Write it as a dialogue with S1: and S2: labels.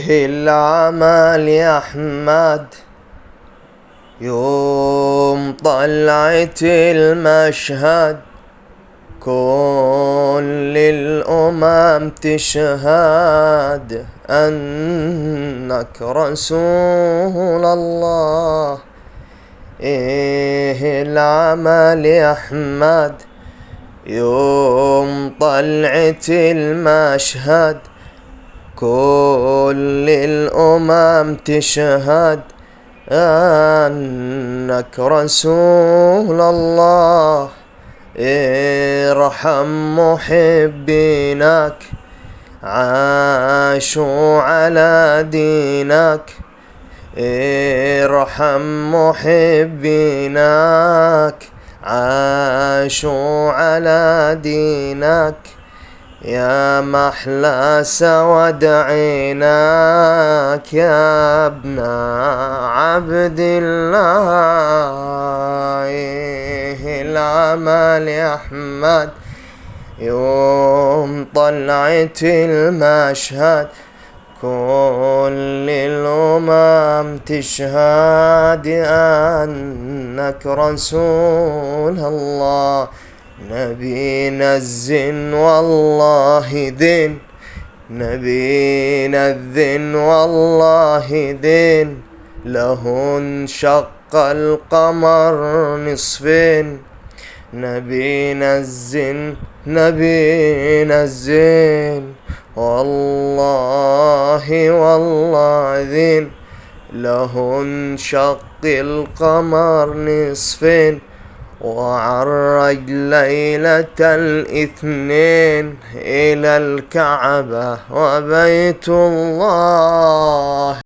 S1: العمل يا أحمد يوم طلعت المشهد كل الأمم تشهد أنك رسول الله. إيه العمل يا أحمد يوم طلعت المشهد كل الأمم تشهد أنك رسول الله. ارحم محبينك عاشوا على دينك، ارحم محبينك عاشوا على دينك. يا محلى سود عينك يا ابن عبد الله. إيه العمل يا أحمد يوم طلعت المشهد كل الأمم تشهد أنك رسول الله. نبينا الزين والله دين، نبينا الذن والله دين، له انشق القمر نصفين. نبينا الزين نبينا الزين والله والله ذين، له انشق القمر نصفين. وعرج ليلة الاثنين إلى الكعبة وبيت الله.